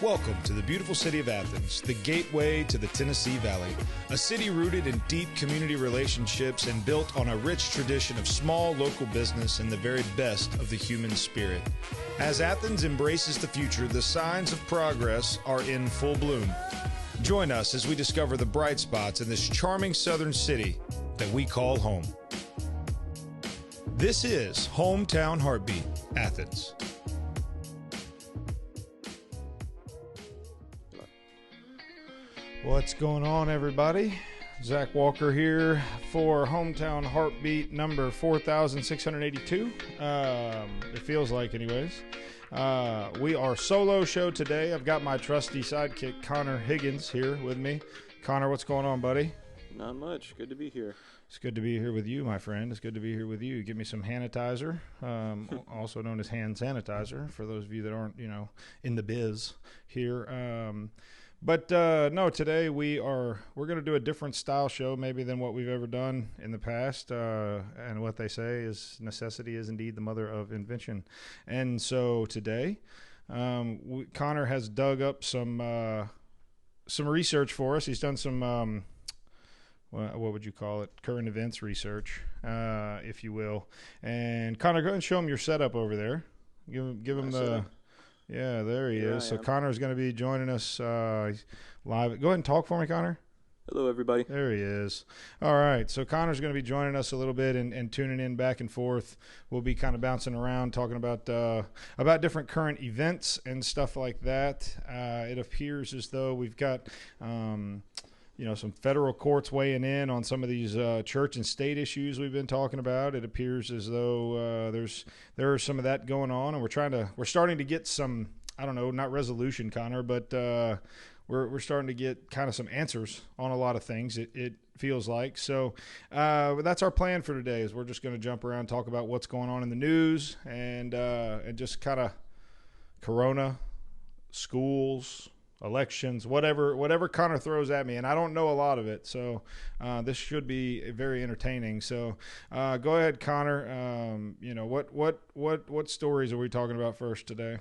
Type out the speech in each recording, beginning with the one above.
Welcome to the beautiful city of Athens, the gateway to the Tennessee Valley, a city rooted in deep community relationships and built on a rich tradition of small local business and the very best of the human spirit. As Athens embraces the future, the signs of progress are in full bloom. Join us as we discover the bright spots in this charming southern city that we call home. This is Hometown Heartbeat, Athens. What's going on, everybody? Zach Walker here for Hometown Heartbeat number 4,682. It feels like, anyways. We are solo show today. I've got my trusty sidekick, Connor Higgins, here with me. Connor, what's going on, buddy? Not much. Good to be here. It's good to be here with you, my friend. It's good to be here with you. Give me some handitizer, also known as hand sanitizer, for those of you that aren't, in the biz here. But no, today we're going to do a different style show maybe than what we've ever done in the past. And what they say is necessity is indeed the mother of invention. And so today, Connor has dug up some research for us. He's done some what would you call it? Current events research, if you will. And Connor, go ahead and show him your setup over there. Give him the. Yeah, there he is. So Connor's going to be joining us live. Go ahead and talk for me, Connor. Hello, everybody. There he is. All right. So Connor's going to be joining us a little bit and tuning in back and forth. We'll be kind of bouncing around, talking about different current events and stuff like that. It appears as though we've got some federal courts weighing in on some of these church and state issues we've been talking about. It appears as though there is some of that going on, and we're starting to get some, I don't know, not resolution, Connor, but we're starting to get kind of some answers on a lot of things. It feels like so. That's our plan for today. Is we're just going to jump around, talk about what's going on in the news, and just kind of Corona, schools, elections, whatever Connor throws at me, and I don't know a lot of it, so this should be very entertaining. So go ahead, Connor. What stories are we talking about first today?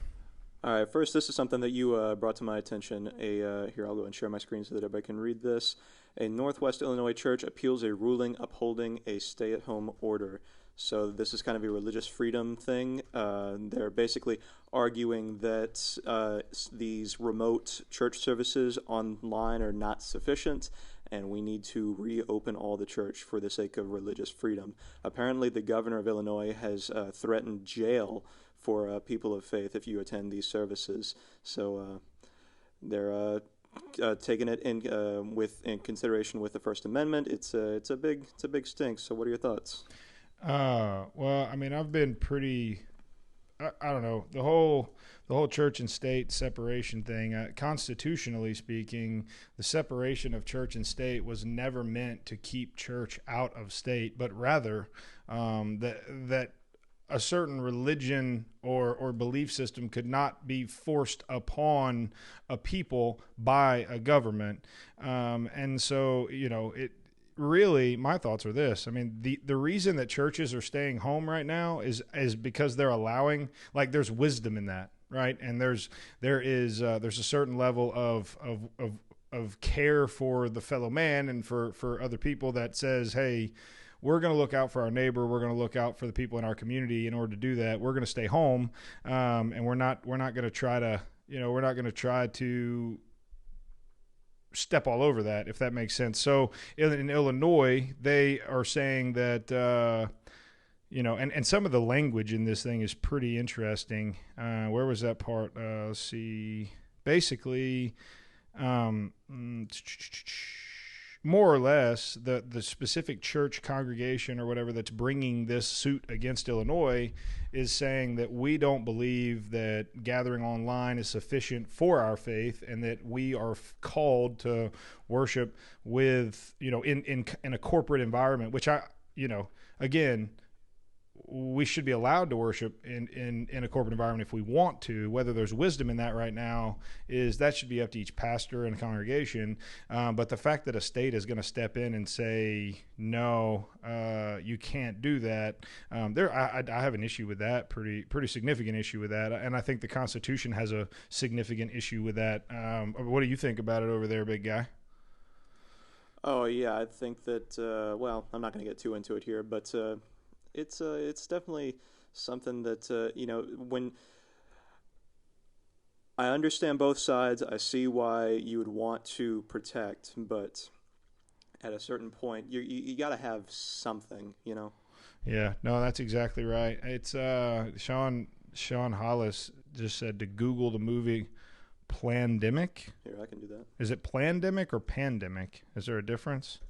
All right, first, this is something that you brought to my attention. Here, I'll go and share my screen so that everybody can read this. A Northwest Illinois church appeals a ruling upholding a stay-at-home order. So this is kind of a religious freedom thing. They're basically arguing that these remote church services online are not sufficient, and we need to reopen all the church for the sake of religious freedom. Apparently, the governor of Illinois has threatened jail for people of faith if you attend these services. So they're taking it in consideration with the First Amendment. It's a big stink. So what are your thoughts? Well, I mean, I've been pretty, I don't know, the whole church and state separation thing, constitutionally speaking, the separation of church and state was never meant to keep church out of state, but rather that a certain religion or belief system could not be forced upon a people by a government. And so, really, my thoughts are this. I mean, the reason that churches are staying home right now is because they're allowing, like, there's wisdom in that, right? And there's a certain level of care for the fellow man and for other people that says, hey, we're going to look out for our neighbor. We're going to look out for the people in our community. In order to do that, we're going to stay home, and we're not going to try to step all over that, if that makes sense. So in Illinois, they are saying that, and some of the language in this thing is pretty interesting. Where was that part? Let's see. Basically, more or less, the specific church congregation or whatever that's bringing this suit against Illinois is saying that we don't believe that gathering online is sufficient for our faith, and that we are called to worship with, in a corporate environment, which again, we should be allowed to worship in a corporate environment if we want to. Whether there's wisdom in that right now is that should be up to each pastor and congregation. But the fact that a state is going to step in and say no, you can't do that. I have an issue with that, pretty significant issue with that, and I think the Constitution has a significant issue with that. What do you think about it over there, big guy? Oh yeah, I think that. Well, I'm not going to get too into it here, but it's definitely something that when I understand both sides, I see why you would want to protect, but at a certain point, you got to have something, you know. Yeah, no, that's exactly right. It's Sean Hollis just said to Google the movie Plandemic. Here, I can do that. Is it Plandemic or Pandemic? Is there a difference?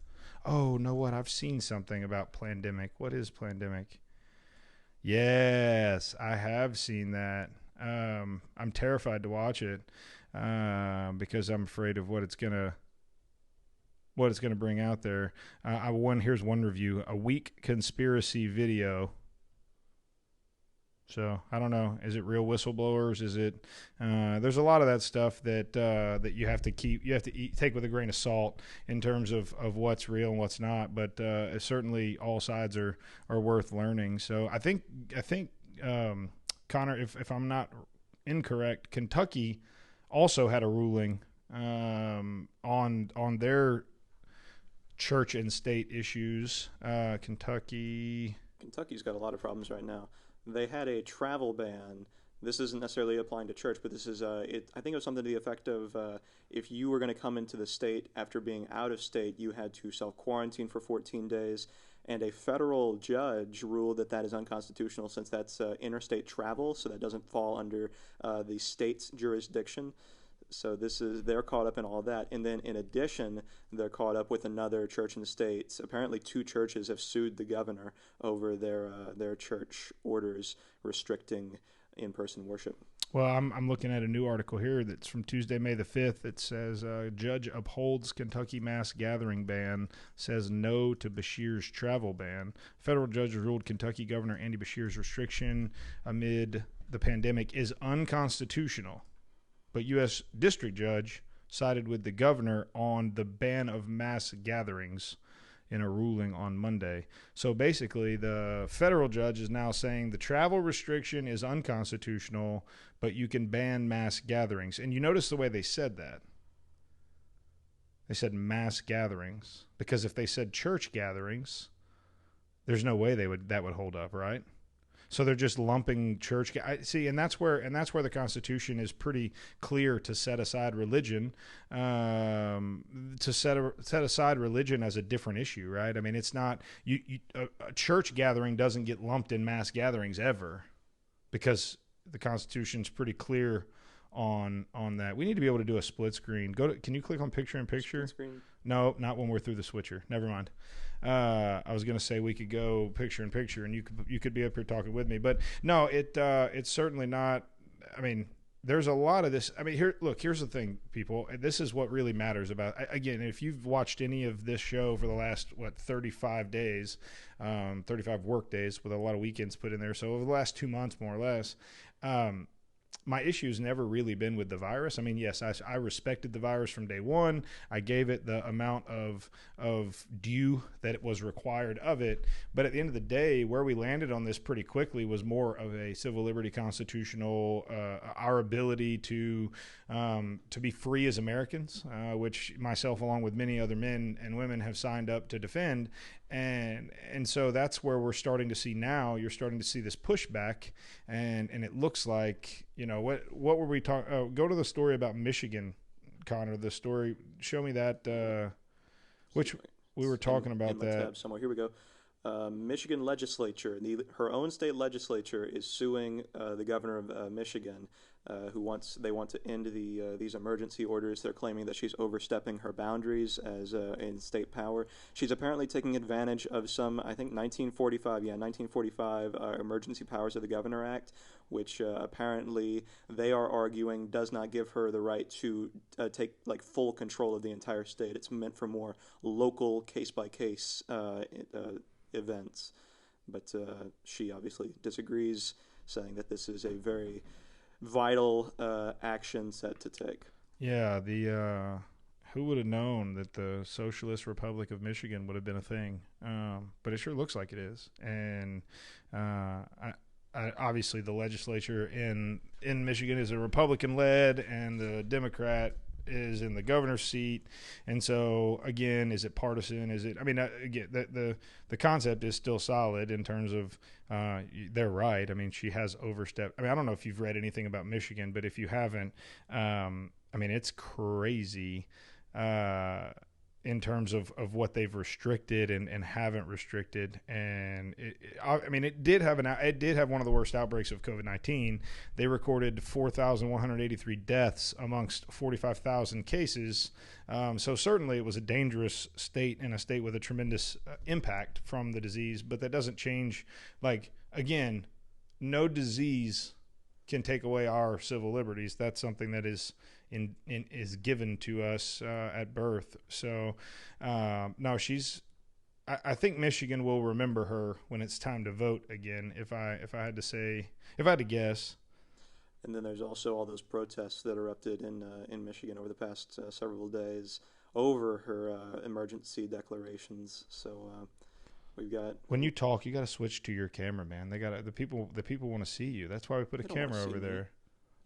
Oh, know what? I've seen something about Plandemic. What is Plandemic? Yes, I have seen that. I'm terrified to watch it because I'm afraid of what it's gonna bring out there. Here's one review: a weak conspiracy video. So I don't know. Is it real whistleblowers? Is it? There's a lot of that stuff that you have to take with a grain of salt in terms of what's real and what's not. But certainly all sides are worth learning. So I think Connor, if I'm not incorrect, Kentucky also had a ruling on their church and state issues. Kentucky's got a lot of problems right now. They had a travel ban. This isn't necessarily applying to church, but this is I think it was something to the effect of if you were going to come into the state after being out of state, you had to self quarantine for 14 days. And a federal judge ruled that that is unconstitutional since that's interstate travel, so that doesn't fall under the state's jurisdiction. So they're caught up in all that, and then in addition, they're caught up with another church in the states. Apparently, two churches have sued the governor over their church orders restricting in-person worship. Well, I'm looking at a new article here that's from Tuesday, May the 5th. It says judge upholds Kentucky mass gathering ban, says no to Beshear's travel ban. Federal judge ruled Kentucky Governor Andy Beshear's restriction amid the pandemic is unconstitutional. But U.S. District Judge sided with the governor on the ban of mass gatherings in a ruling on Monday. So basically, the federal judge is now saying the travel restriction is unconstitutional, but you can ban mass gatherings. And you notice the way they said that. They said mass gatherings, because if they said church gatherings, there's no way that would hold up, right? So they're just lumping church. And that's where the Constitution is pretty clear to set aside religion, to set aside religion as a different issue, right? I mean, it's not a church gathering doesn't get lumped in mass gatherings ever, because the Constitution's pretty clear on that. We need to be able to do a split screen. Can you click on picture in picture? Split screen? No, not when we're through the switcher. Never mind. I was going to say we could go picture in picture, and you could be up here talking with me, but no, it's certainly not. I mean, there's a lot of this. I mean, here's the thing, people. This is what really matters about. Again, if you've watched any of this show for the last 35 days, 35 work days with a lot of weekends put in there, so over the last 2 months, more or less. My issue's never really been with the virus. I mean, yes, I respected the virus from day one. I gave it the amount of due that it was required of it. But at the end of the day, where we landed on this pretty quickly was more of a civil liberty constitutional, our ability to be free as Americans, which myself, along with many other men and women, have signed up to defend. And so that's where we're starting to see now. You're starting to see this pushback, and it looks like, what were we talking? Go to the story about Michigan, Connor. The story. Show me that. Which we were talking about in my that. tab somewhere. Here we go. Michigan legislature, her own state legislature, is suing the governor of Michigan, who want to end these emergency orders. They're claiming that she's overstepping her boundaries as in state power. She's apparently taking advantage of some, I think, 1945 Emergency Powers of the Governor Act, which apparently they are arguing does not give her the right to take full control of the entire state. It's meant for more local case by case events. but she obviously disagrees, saying that this is a very vital action set to take. Yeah, the who would have known that the Socialist Republic of Michigan would have been a thing? But it sure looks like it is, and obviously the legislature in Michigan is a Republican led, and the Democrat is in the governor's seat. And so again, is it partisan? Is it? I mean, again, the concept is still solid in terms of they're right. I mean, she has overstepped. I mean, I don't know if you've read anything about Michigan, but if you haven't, I mean, it's crazy in terms of what they've restricted and haven't restricted. And I mean, it did have one of the worst outbreaks of COVID-19. They recorded 4,183 deaths amongst 45,000 cases. So certainly it was a dangerous state, and a state with a tremendous impact from the disease. But that doesn't change. Like, again, no disease can take away our civil liberties. That's something that is is given to us at birth. So no, I think Michigan will remember her when it's time to vote again. If I had to guess. And then there's also all those protests that erupted in Michigan over the past several days over her emergency declarations. So we've got. When you talk, you got to switch to your camera, man. The people want to see you. That's why we put a camera over there.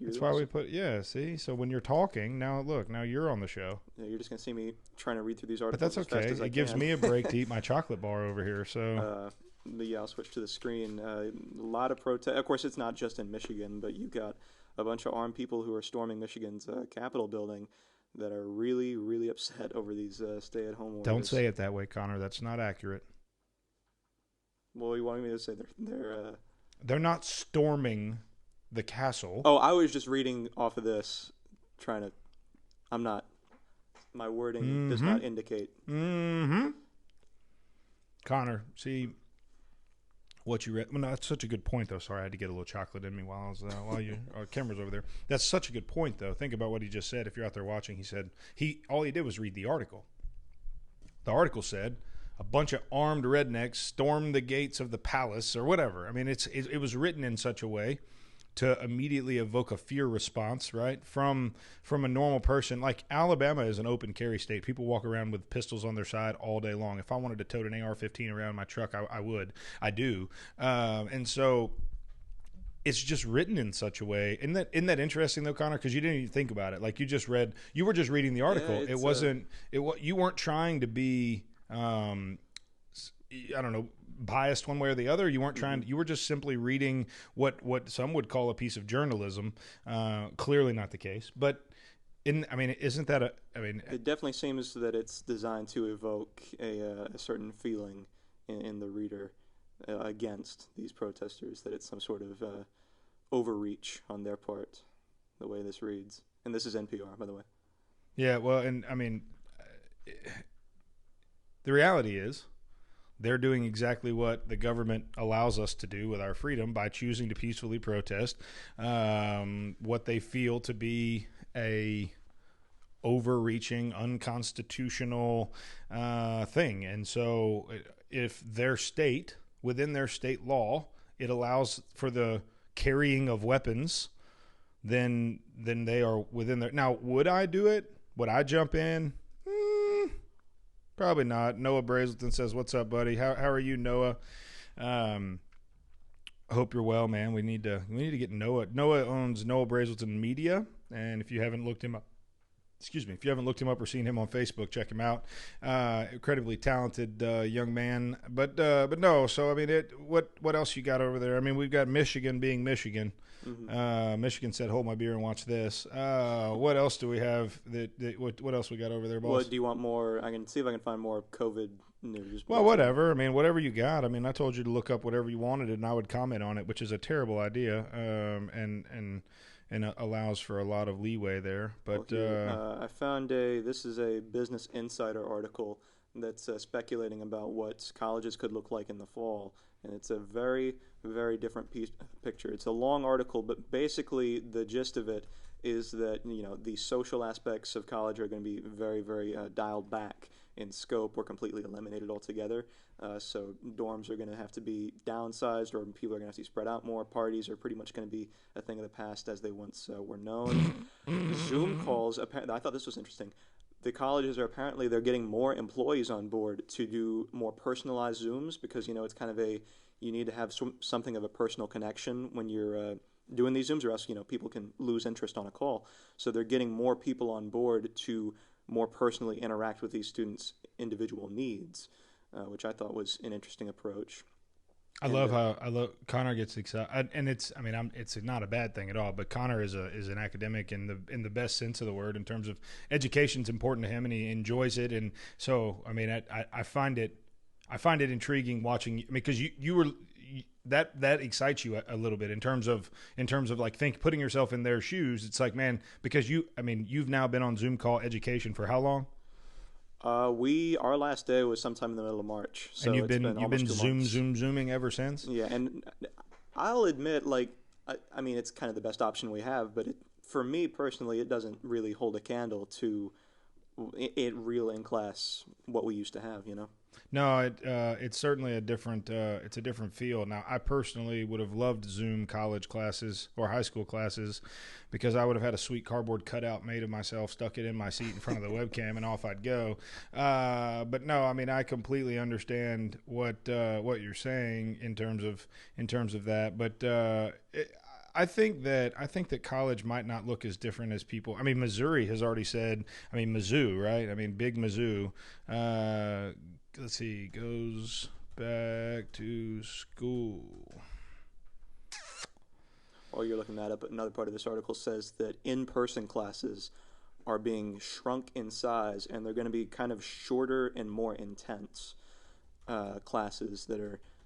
That's why we put, see? So when you're talking, now you're on the show. Yeah, you're just going to see me trying to read through these articles. But that's okay. It gives me a break to eat my chocolate bar over here. So, but yeah, I'll switch to the screen. A lot of protest. Of course, it's not just in Michigan, but you've got a bunch of armed people who are storming Michigan's Capitol building that are really, really upset over these stay-at-home orders. Don't say it that way, Connor. That's not accurate. Well, you wanted me to say they're not storming the castle. Oh, I was just reading off of this, I'm not. My wording does not indicate. Mm-hmm. Connor, see what you read. Well, no, that's such a good point, though. Sorry, I had to get a little chocolate in me while our camera's over there. That's such a good point, though. Think about what he just said. If you're out there watching, he said all he did was read the article. The article said a bunch of armed rednecks stormed the gates of the palace or whatever. I mean, it was written in such a way to immediately evoke a fear response, right? From a normal person. Like, Alabama is an open carry state. People walk around with pistols on their side all day long. If I wanted to tote an AR-15 around my truck, I would. I do. And so it's just written in such a way. Isn't that interesting, though, Connor? Because you didn't even think about it. Like, you were just reading the article. Yeah, you weren't trying to be, I don't know, biased one way or the other. You weren't trying. You were just simply reading what some would call a piece of journalism. Clearly not the case, but isn't that it definitely seems that it's designed to evoke a certain feeling in the reader against these protesters. That it's some sort of overreach on their part. The way this reads, and this is NPR, by the way. Yeah, well, and I mean, the reality is, they're doing exactly what the government allows us to do with our freedom by choosing to peacefully protest what they feel to be a overreaching, unconstitutional thing. And so if within their state law, it allows for the carrying of weapons, then they are within their... Now, would I do it? Would I jump in? Probably not. Noah Brazelton says, "What's up, buddy? How are you, Noah? Hope you're well, man. We need to get Noah. Noah owns Noah Brazelton Media, and if you haven't looked him up, or seen him on Facebook, check him out. Incredibly talented young man. But no. So I mean, what else you got over there? I mean, we've got Michigan being Michigan. Mm-hmm. Michigan said, "Hold my beer and watch this." What else do we have? What else we got over there, boss? What do you want more? I can see if I can find more COVID news. Well, whatever. I mean, whatever you got. I mean, I told you to look up whatever you wanted, and I would comment on it, which is a terrible idea, and allows for a lot of leeway there. But I found this is a Business Insider article that's speculating about what colleges could look like in the fall. And it's a very, very different picture. It's a long article, but basically the gist of it is that the social aspects of college are going to be very, very dialed back, in scope or completely eliminated altogether. So dorms are going to have to be downsized, or people are going to have to be spread out more. Parties are pretty much going to be a thing of the past as they once were known. Zoom calls, apparently, I thought this was interesting. The colleges are apparently they're getting more employees on board to do more personalized Zooms because it's kind of you need to have something of a personal connection when you're doing these Zooms, or else people can lose interest on a call. So they're getting more people on board to more personally interact with these students' individual needs, which I thought was an interesting approach. I love how Connor gets excited, and it's it's not a bad thing at all. But Connor is an academic in the best sense of the word in terms of education's important to him, and he enjoys it. And so I find it intriguing watching because you were that excites you a little bit in terms of like putting yourself in their shoes. It's like, man, because you've now been on Zoom call education for how long? Our last day was sometime in the middle of March, so And you've it's been almost 2 months. zooming ever since. Yeah, and I'll admit, I mean, it's kind of the best option we have, but for me personally, it doesn't really hold a candle to it real in class what we used to have. No, it's certainly a different it's a different feel. Now, I personally would have loved Zoom college classes or high school classes because I would have had a sweet cardboard cutout made of myself, stuck it in my seat in front of the webcam, and off I'd go. But no, I completely understand what you're saying in terms of that. But I think that college might not look as different as people. Missouri has already said. Mizzou, right? Big Mizzou. Let's see. Goes back to school. While you're looking that up, another part of this article says that in-person classes are being shrunk in size, and they're going to be kind of shorter and more intense classes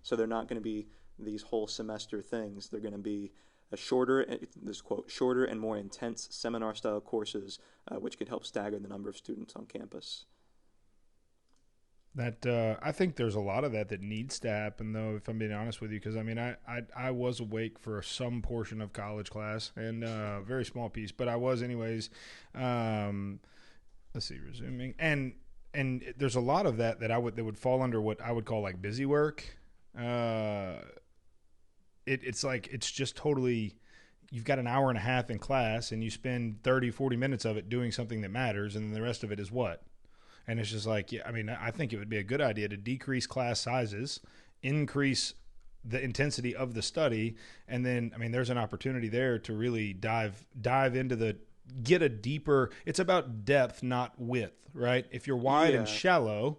so they're not going to be these whole semester things. They're going to be shorter and more intense seminar-style courses, which could help stagger the number of students on campus. That I think there's a lot of that needs to happen, though, if I'm being honest with you, because I was awake for some portion of college class, and a very small piece, but I was anyways. Let's see, resuming, and there's a lot of that would fall under what I would call like busy work. It's like it's just totally. You've got an hour and a half in class, and you spend 30, 40 minutes of it doing something that matters, and then the rest of it is what? And it's just like, yeah, I think it would be a good idea to decrease class sizes, increase the intensity of the study, and then, there's an opportunity there to really dive into get a deeper, it's about depth, not width, right? If you're wide and shallow,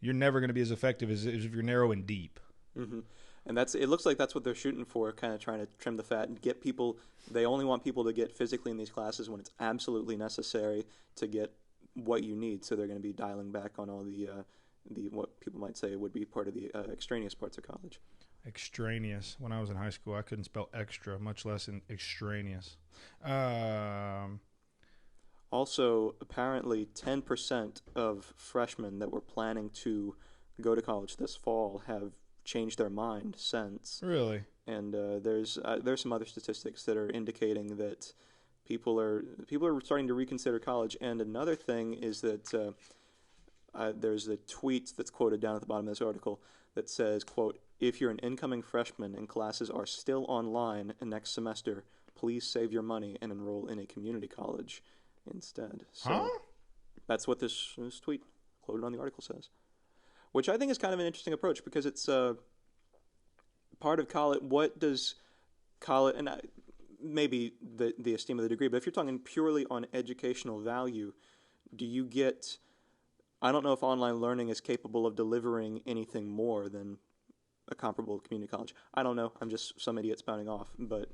you're never going to be as effective as if you're narrow and deep. Mm-hmm. And it looks like that's what they're shooting for, kind of trying to trim the fat and get people, they only want people to get physically in these classes when it's absolutely necessary to get what you need, so they're going to be dialing back on all the what people might say would be part of the extraneous parts of college. Extraneous. When I was in high school, I couldn't spell extra, much less in extraneous. Also, apparently 10% of freshmen that were planning to go to college this fall have changed their mind since. Really? And there's some other statistics that are indicating that people are starting to reconsider college. And another thing is that there's a tweet that's quoted down at the bottom of this article that says, quote, "If you're an incoming freshman and classes are still online next semester, please save your money and enroll in a community college instead." So that's what this tweet quoted on the article says, which I think is kind of an interesting approach because it's part of college. What does college, and maybe the esteem of the degree, but if you're talking purely on educational value, do you get, I don't know if online learning is capable of delivering anything more than a comparable community college. I don't know. I'm just some idiot spouting off, but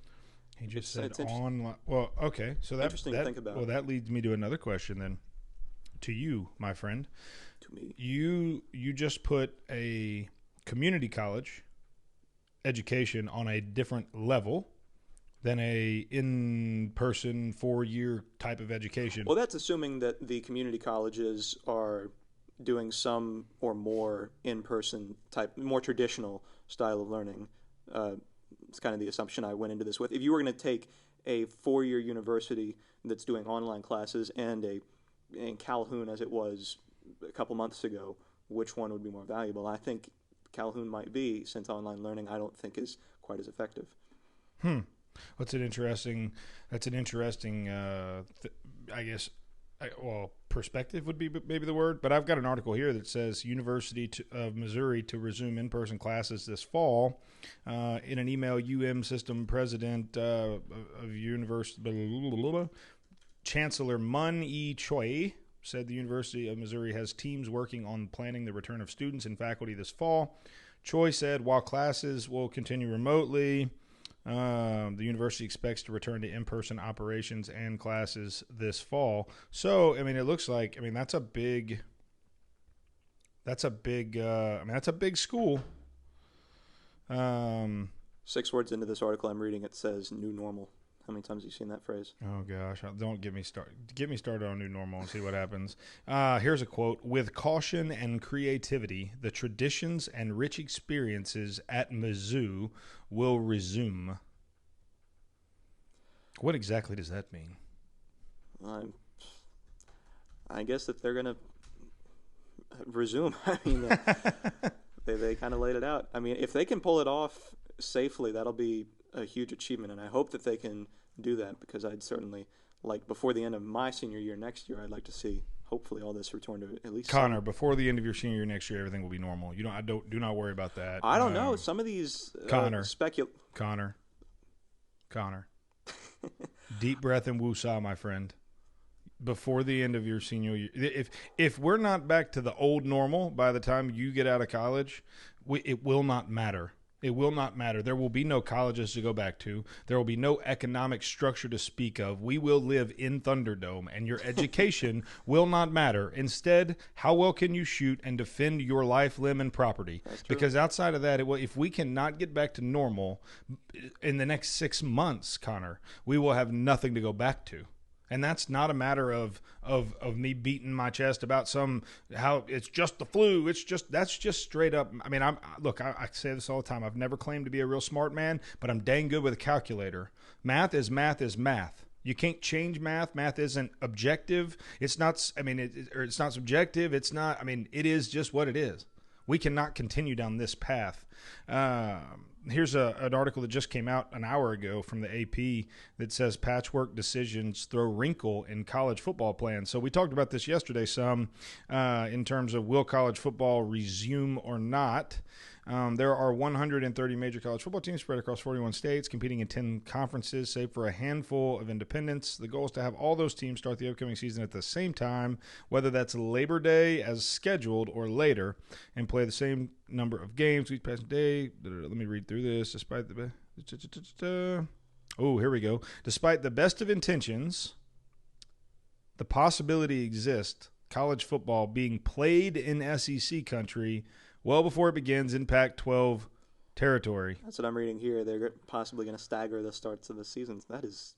he just said online. Well, okay. So that's interesting to think about. Well, that leads me to another question then. To you, my friend. To me. You just put a community college education on a different level than a in-person 4-year type of education. Well, that's assuming that the community colleges are doing some or more in-person type, more traditional style of learning. It's kind of the assumption I went into this with. If you were going to take a 4-year university that's doing online classes and in Calhoun, as it was a couple months ago which one would be more valuable. I think Calhoun might be, since online learning I don't think is quite as effective. That's an interesting. I guess. Perspective would be maybe the word. But I've got an article here that says of Missouri to resume in-person classes this fall. In an email, system president of University Chancellor Mun E. Choi said the University of Missouri has teams working on planning the return of students and faculty this fall. Choi said while classes will continue remotely, the university expects to return to in-person operations and classes this fall. So, I mean, it looks like, that's a big school. 6 words into this article I'm reading, it says new normal. How many times have you seen that phrase? Oh gosh, don't get me started. Get me started on new normal and see what happens. Here's a quote: "With caution and creativity, the traditions and rich experiences at Mizzou will resume." What exactly does that mean? I guess that they're going to resume. I mean, they kind of laid it out. I mean, if they can pull it off safely, that'll be a huge achievement, and I hope that they can do that, because I'd certainly like, before the end of my senior year next year, I'd like to see hopefully all this return to at least Connor. Before the end of your senior year next year, everything will be normal. Do not worry about that. I don't know. Some of these Connor. Deep breath and woosah, my friend. Before the end of your senior year, if we're not back to the old normal by the time you get out of college, it will not matter. It will not matter. There will be no colleges to go back to. There will be no economic structure to speak of. We will live in Thunderdome, and your education will not matter. Instead, how well can you shoot and defend your life, limb, and property? Because outside of that, if we cannot get back to normal in the next 6 months, Connor, we will have nothing to go back to. And that's not a matter of me beating my chest about how it's just the flu. That's just straight up. I mean, I say this all the time. I've never claimed to be a real smart man, but I'm dang good with a calculator. Math is math. You can't change math. Math isn't objective. It's not. I mean, it's not subjective. It's not. I mean, it is just what it is. We cannot continue down this path. Here's an article that just came out an hour ago from the AP that says patchwork decisions throw wrinkle in college football plans. So we talked about this yesterday some in terms of will college football resume or not. There are 130 major college football teams spread across 41 states, competing in 10 conferences, save for a handful of independents. The goal is to have all those teams start the upcoming season at the same time, whether that's Labor Day as scheduled or later, and play the same number of games each passing day. Let me read through this. Here we go. Despite the best of intentions, the possibility exists college football being played in SEC country well before it begins in Pac-12 territory. That's what I'm reading here. They're possibly going to stagger the starts of the seasons. That is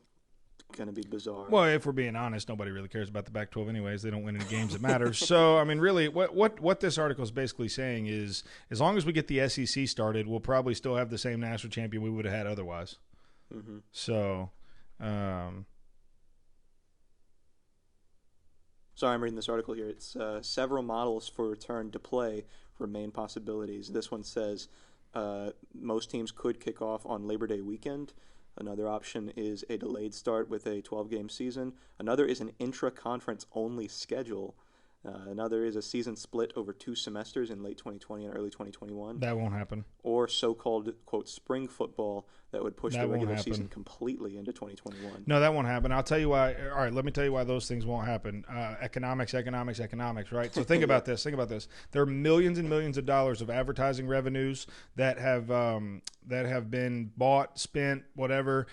going to be bizarre. Well, if we're being honest, nobody really cares about the Pac-12 anyways. They don't win any games that matter. So, I mean, really, what this article is basically saying is as long as we get the SEC started, we'll probably still have the same national champion we would have had otherwise. Mm-hmm. So, sorry, I'm reading this article here. It's several models for return to play remain possibilities. This one says most teams could kick off on Labor Day weekend. Another option is a delayed start with a 12-game season. Another is an intra-conference only schedule. Another is a season split over 2 semesters in late 2020 and early 2021. That won't happen. Or so-called, quote, spring football that would push the regular season completely into 2021. No, that won't happen. I'll tell you why. All right, let me tell you why those things won't happen. Economics, right? So think about this. There are millions and millions of dollars of advertising revenues that have been bought, spent, whatever.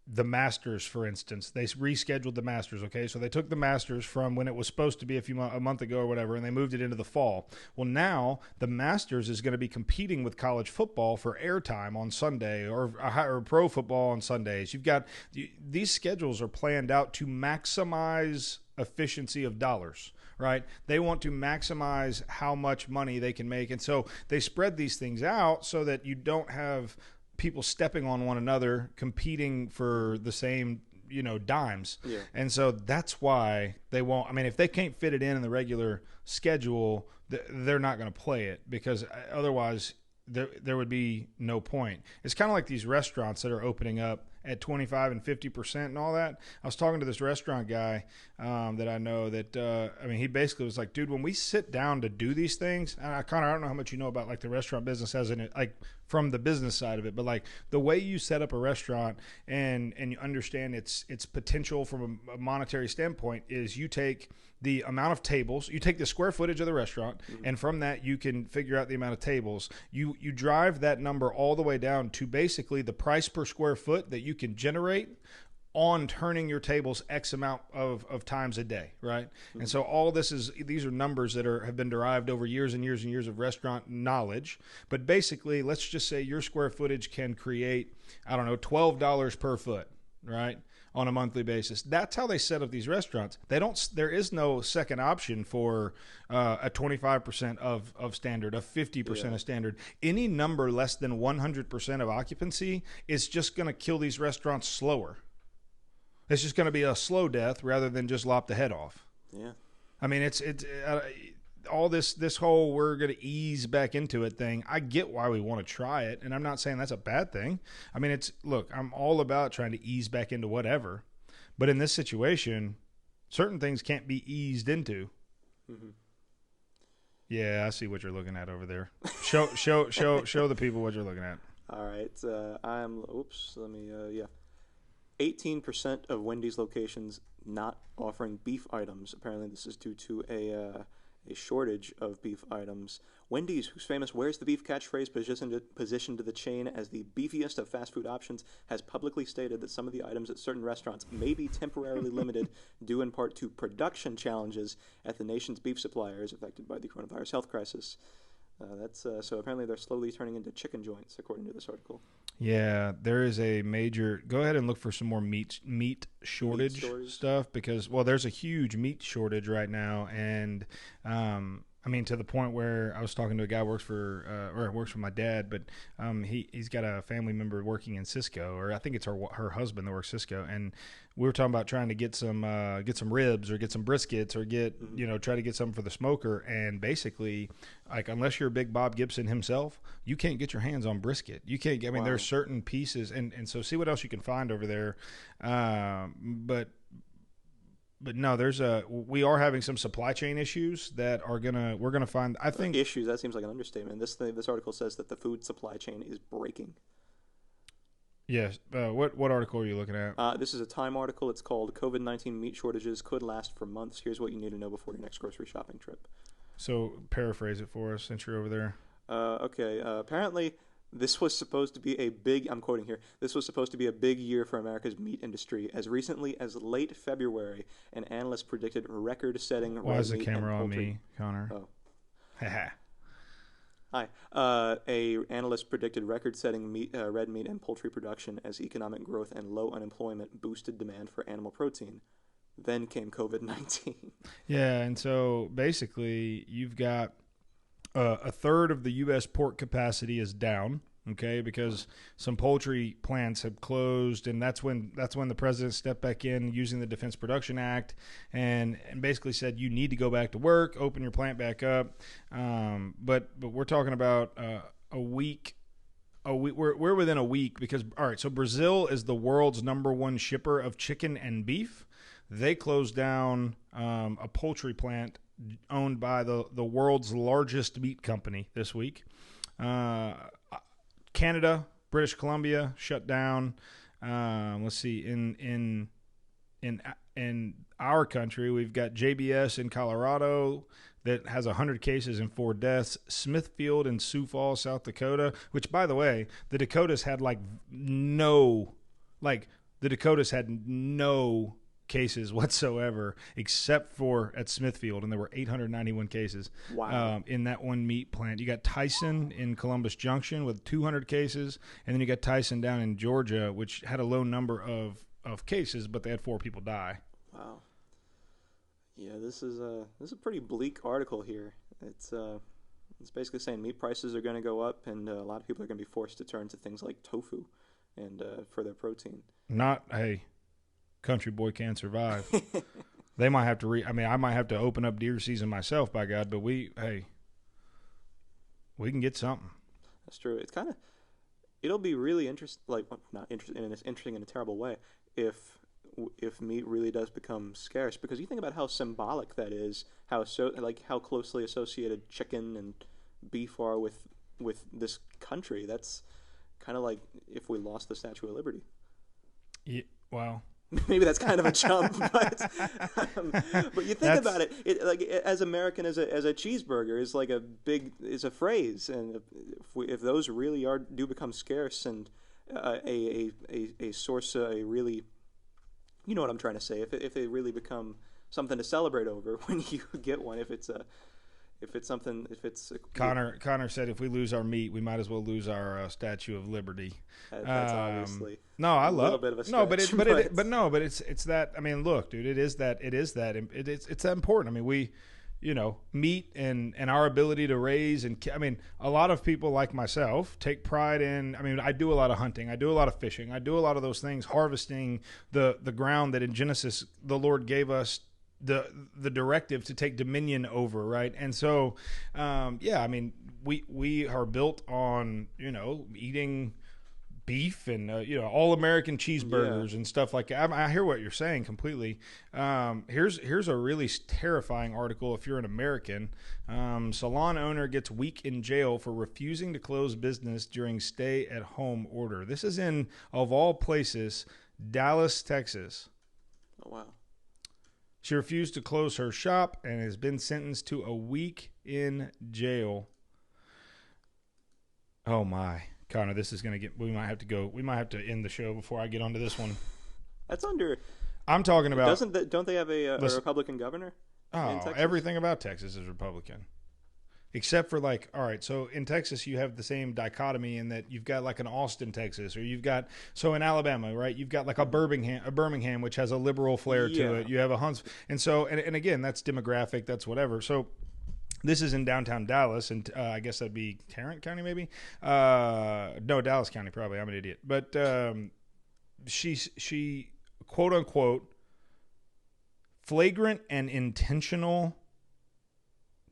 The Masters, for instance, they rescheduled the Masters, okay? So they took the Masters from when it was supposed to be a month ago or whatever, and they moved it into the fall. Well, now the Masters is going to be competing with college football for airtime on Sunday or pro football on Sundays. These schedules are planned out to maximize efficiency of dollars, right? They want to maximize how much money they can make, and so they spread these things out so that you don't have people stepping on one another, competing for the same dimes. Yeah. And so that's why they won't. I mean, if they can't fit it in the regular schedule, they're not going to play it, because otherwise there would be no point. It's kind of like these restaurants that are opening up at 25 and 50% and all that. I was talking to this restaurant guy that I know that, he basically was like, dude, when we sit down to do these things, and Connor, I don't know how much you know about like the restaurant business as in it, like from the business side of it, but like the way you set up a restaurant and you understand its potential from a monetary standpoint is you take the amount of tables, you take the square footage of the restaurant, and from that you can figure out the amount of tables. You drive that number all the way down to basically the price per square foot that you can generate on turning your tables X amount of times a day, right? Mm-hmm. And so all these are numbers that have been derived over years and years and years of restaurant knowledge. But basically, let's just say your square footage can create, I don't know, $12 per foot, right? On a monthly basis. That's how they set up these restaurants. There is no second option for a 25% of standard, a 50% of standard. Any number less than 100% of occupancy is just going to kill these restaurants slower. It's just going to be a slow death rather than just lop the head off. Yeah. I mean, it's all this whole we're going to ease back into it thing. I get why we want to try it, and I'm not saying that's a bad thing. I mean, look, I'm all about trying to ease back into whatever, but in this situation, certain things can't be eased into. Mm-hmm. Yeah, I see what you're looking at over there. Show the people what you're looking at. All right, let me 18% of Wendy's locations not offering beef items. Apparently, this is due to a shortage of beef items. Wendy's, whose famous "Where's the beef" catchphrase positioned the chain as the beefiest of fast food options, has publicly stated that some of the items at certain restaurants may be temporarily limited, due in part to production challenges at the nation's beef suppliers affected by the coronavirus health crisis. So apparently they're slowly turning into chicken joints, according to this article. Yeah, there is a major. Go ahead and look for some more meat shortage stuff, because there's a huge meat shortage right now, and to the point where I was talking to a guy who works for my dad, but he's got a family member working in Cisco, or I think it's her husband that works Cisco, and we were talking about trying to get some ribs or get some briskets or try to get something for the smoker, and basically, like, unless you're Big Bob Gibson himself, you can't get your hands on brisket. You can't get. I mean, There's certain pieces, and so see what else you can find over there, But no, we are having some supply chain issues that we're gonna find. I think issues. That seems like an understatement. This article says that the food supply chain is breaking. Yes. What article are you looking at? This is a Time article. It's called "COVID-19 Meat Shortages Could Last for Months. Here's what you need to know before your next grocery shopping trip." So paraphrase it for us since you're over there. Okay. Apparently, this was supposed to be a big. I'm quoting here. This was supposed to be a big year for America's meat industry. As recently as late February, an analyst predicted record-setting. Why is the camera on me, Connor? Oh. Hi. A analyst predicted record-setting red meat and poultry production as economic growth and low unemployment boosted demand for animal protein. Then came COVID-19. Yeah, and so basically you've got a third of the U.S. pork capacity is down, okay, because some poultry plants have closed, and that's when the president stepped back in using the Defense Production Act and basically said you need to go back to work, open your plant back up. But we're talking about a week. We're within a week because, all right, so Brazil is the world's #1 shipper of chicken and beef. They closed down a poultry plant owned by the world's largest meat company this week. Canada, British Columbia shut down. Let's see, in our country, we've got JBS in Colorado that has 100 cases and 4 deaths. Smithfield in Sioux Falls, South Dakota, which, by the way, the Dakotas had no cases whatsoever, except for at Smithfield, and there were 891 cases. Wow. In that one meat plant. You got Tyson in Columbus Junction with 200 cases, and then you got Tyson down in Georgia, which had a low number of cases, but they had 4 people die. Wow. Yeah, this is a pretty bleak article here. It's basically saying meat prices are going to go up, and a lot of people are going to be forced to turn to things like tofu and for their protein. country boy can't survive. They might have to I mean, I might have to open up deer season myself, by God, but we can get something. That's true. It'll be really interesting, like not interesting, and it's interesting in a terrible way if meat really does become scarce, because you think about how symbolic that is, how closely associated chicken and beef are with this country. That's kind of like if we lost the Statue of Liberty. Yeah, wow. Maybe that's kind of a jump, but you think about it, like as American as a cheeseburger is like is a phrase, and if those really do become scarce, and a source, a really, you know what I'm trying to say, if they really become something to celebrate over when you get one, if it's Connor said if we lose our meat, we might as well lose our Statue of Liberty. That's obviously a little bit of a stretch, but it's that. I mean, look, dude, it's that important. I mean, we, meat and our ability to raise, and I mean, a lot of people like myself take pride in. I mean, I do a lot of hunting, I do a lot of fishing, I do a lot of those things, harvesting the ground that in Genesis the Lord gave us the directive to take dominion over, right? And so, I mean, we are built on, eating beef and, all American cheeseburgers and stuff like that. I hear what you're saying completely. Here's a really terrifying article if you're an American. Salon owner gets week in jail for refusing to close business during stay-at-home order. This is in, of all places, Dallas, Texas. Oh, wow. She refused to close her shop and has been sentenced to a week in jail. Oh my, Connor, this is going to we might have to end the show before I get onto this one. That's under. I'm talking about. Don't they have a Republican governor? Oh, everything about Texas is Republican. Except for all right, so in Texas you have the same dichotomy in that you've got like an Austin, Texas, or you've got, so in Alabama, right, you've got like a Birmingham, which has a liberal flair to it. You have a Huntsville, and so, and again, that's demographic, that's whatever. So this is in downtown Dallas, and I guess that'd be Tarrant County, maybe. No, Dallas County, probably. I'm an idiot, but she quote unquote flagrant and intentional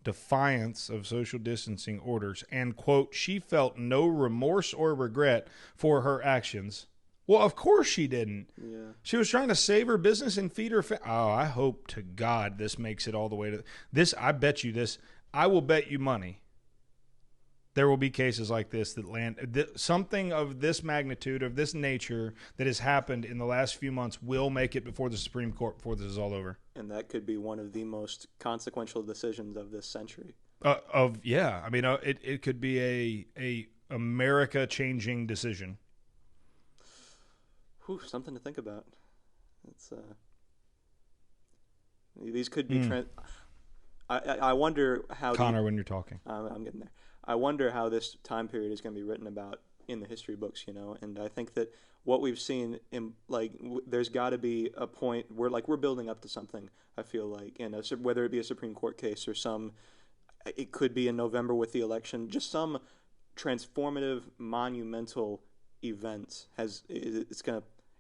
defiance of social distancing orders, and quote, she felt no remorse or regret for her actions. Well, of course she didn't. Yeah. She was trying to save her business and feed her I hope to God this makes it all the way to this. I bet you this. I will bet you money there will be cases like this that land. Something of this magnitude, of this nature, that has happened in the last few months will make it before the Supreme Court before this is all over. And that could be one of the most consequential decisions of this century. I mean, it could be a America changing decision. Whew, something to think about. It's these could be. I wonder how Connor, when you're talking, I'm getting there. I wonder how this time period is going to be written about in the history books, and I think that what we've seen in there's got to be a point where we're building up to something. I feel like, and whether it be a Supreme Court case or it could be in November with the election, just some transformative, monumental event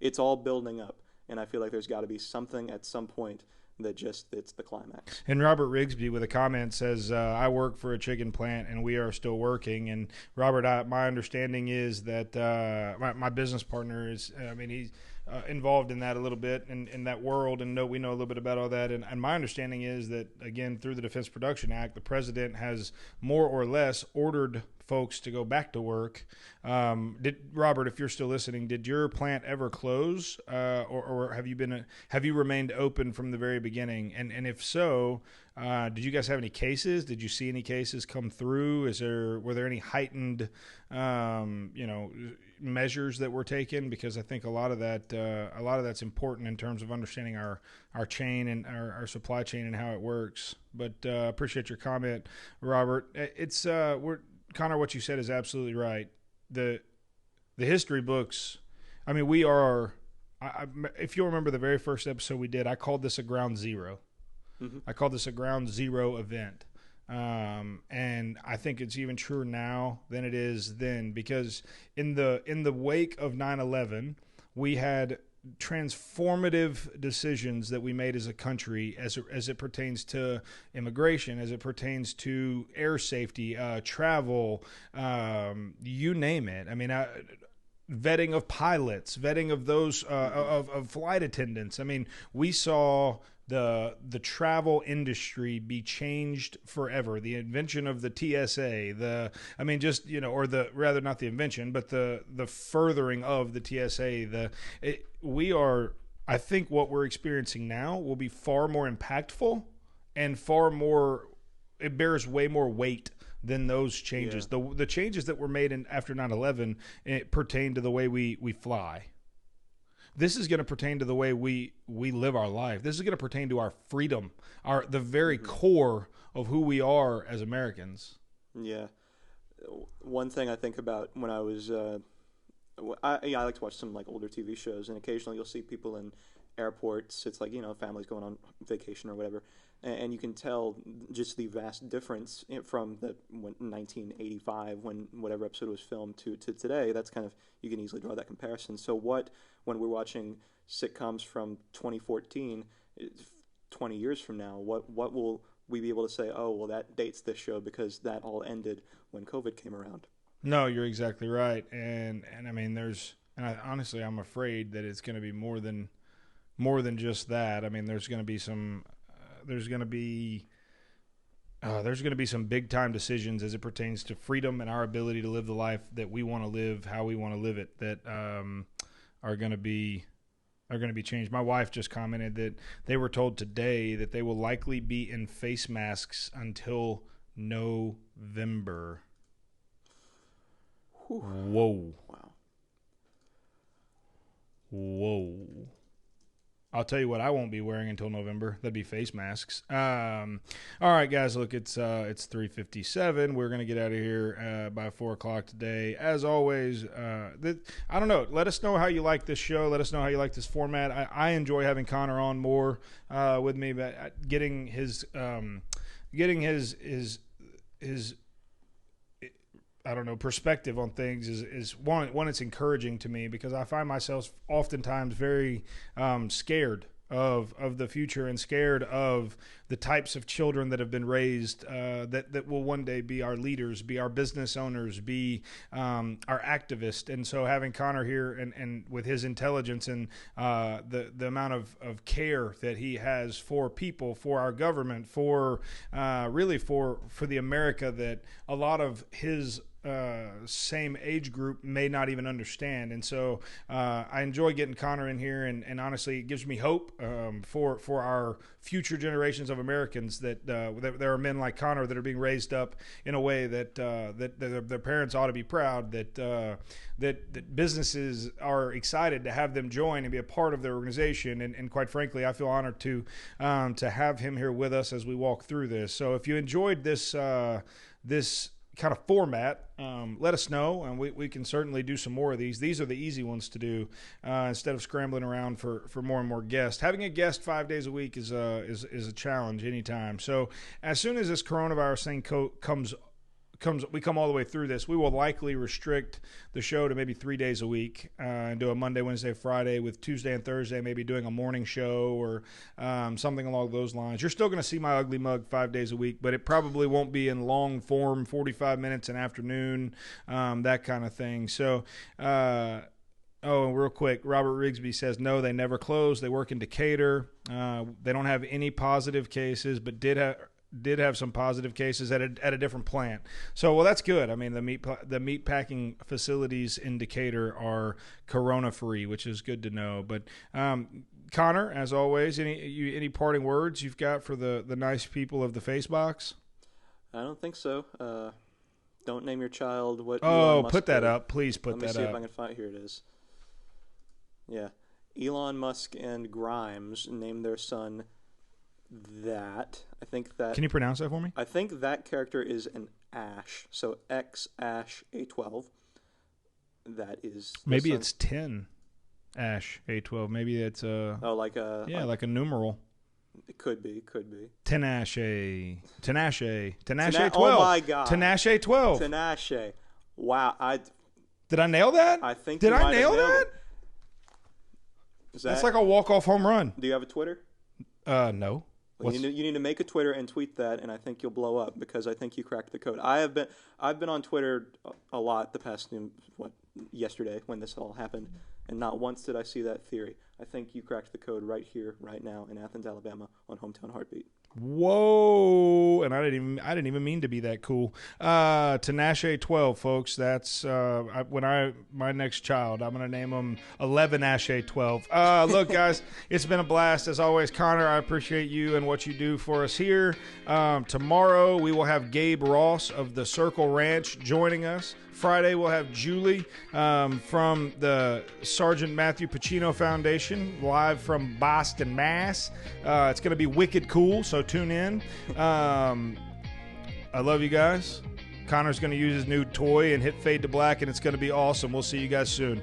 it's all building up, and I feel like there's got to be something at some point that it's the climax. And Robert Rigsby with a comment says, I work for a chicken plant and we are still working. And Robert, my understanding is that my business partner is, he's involved in that a little bit in that world, and we know a little bit about all that. And my understanding is that, again, through the Defense Production Act, the president has more or less ordered folks to go back to work. Robert, if you're still listening, did your plant ever close, or have you remained open from the very beginning? And if so, did you guys have any cases? Did you see any cases come through? Were there any heightened, measures that were taken? Because I think a lot of that's important in terms of understanding our chain and our supply chain and how it works. But appreciate your comment, Robert. It's Connor, what you said is absolutely right. The history books, we are, if you'll remember the very first episode we did, I called this a ground zero. Mm-hmm. I called this a ground zero event. And I think it's even truer now than it is then, because in the wake of 9/11, we had transformative decisions that we made as a country as it pertains to immigration, as it pertains to air safety, travel, you name it. I mean, vetting of pilots, vetting of those of flight attendants. I mean, we saw the travel industry be changed forever. The invention of the TSA, not the invention, but the furthering of the TSA. I think what we're experiencing now will be far more impactful and far more. It bears way more weight than those changes. Yeah. The changes that were made after 9/11 pertain to the way we fly. This is going to pertain to the way we live our life. This is going to pertain to our freedom, the very core of who we are as Americans. Yeah. One thing I think about when I was, I like to watch some like older TV shows, and occasionally you'll see people in airports. It's like, families going on vacation or whatever. And you can tell just the vast difference from 1985, when whatever episode was filmed, to today. That's kind of, you can easily draw that comparison. So when we're watching sitcoms from 2014, 20 years from now, what will we be able to say, oh, well, that dates this show because that all ended when COVID came around? No, you're exactly right. And I mean, honestly, I'm afraid that it's going to be more than just that. I mean, there's going to be some big time decisions as it pertains to freedom and our ability to live the life that we want to live, how we want to live it, that are going to be changed. My wife just commented that they were told today that they will likely be in face masks until November. Whew. Whoa. Wow. Whoa. I'll tell you what I won't be wearing until November. That'd be face masks. All right, guys, look, it's 3:57. We're going to get out of here by 4 o'clock today. As always, I don't know. Let us know how you like this show. Let us know how you like this format. I enjoy having Connor on more with me, but getting his I don't know, perspective on things is one. It's encouraging to me because I find myself oftentimes very scared of the future and scared of the types of children that have been raised that will one day be our leaders, be our business owners, be our activists. And so having Connor here and with his intelligence and the amount of care that he has for people, for our government, for really for the America that a lot of his same age group may not even understand. And so I enjoy getting Connor in here, and honestly, it gives me hope for our future generations of Americans that there are men like Connor that are being raised up in a way that their parents ought to be proud, that businesses are excited to have them join and be a part of their organization. And quite frankly, I feel honored to have him here with us as we walk through this. So if you enjoyed this kind of format, let us know, and we can certainly do some more of these. These are the easy ones to do instead of scrambling around for more and more guests. Having a guest 5 days a week is a challenge anytime. So as soon as this coronavirus thing we come all the way through this, we will likely restrict the show to maybe 3 days a week and do a Monday, Wednesday, Friday, with Tuesday and Thursday maybe doing a morning show or something along those lines. You're still going to see my ugly mug 5 days a week, but it probably won't be in long form, 45 minutes an afternoon, that kind of thing. So, and real quick, Robert Rigsby says, no, they never close. They work in Decatur. They don't have any positive cases, but did have some positive cases at a different plant. So, well, that's good. I mean, the meat packing facilities in Decatur are corona free, which is good to know. But Connor, as always, any parting words you've got for the nice people of the Facebox? I don't think so. Don't name your child what. Oh, put that up, please. Put that up. Let me see if I can find. Here it is. Yeah, Elon Musk and Grimes named their son that. I think that. Can you pronounce that for me? I think that character is an Ash. So X-A12. That is. Maybe it's 10 Ash A12. Maybe it's like a numeral. It could be. Tinashe 12. Oh my God. Tinashe 12. Tinashe. Wow. Did I nail that? I think. Did I nail that? That's like a walk-off home run. Do you have a Twitter? No. Well, you need to make a Twitter and tweet that, and I think you'll blow up because I think you cracked the code. I've been on Twitter a lot the past yesterday when this all happened, and not once did I see that theory. I think you cracked the code right here, right now in Athens, Alabama, on Hometown Heartbeat. Whoa! And I didn't even mean to be that cool. Tinashe 12, folks. That's my next child. I'm gonna name him 11 Ashe 12. Look, guys, it's been a blast as always. Connor, I appreciate you and what you do for us here. Tomorrow we will have Gabe Ross of the Circle Ranch joining us. Friday we'll have Julie from the Sergeant Matthew Pacino Foundation live from Boston, Mass. It's going to be wicked cool, so tune in. I love you guys. Connor's going to use his new toy and hit fade to black, and it's going to be awesome. We'll see you guys soon.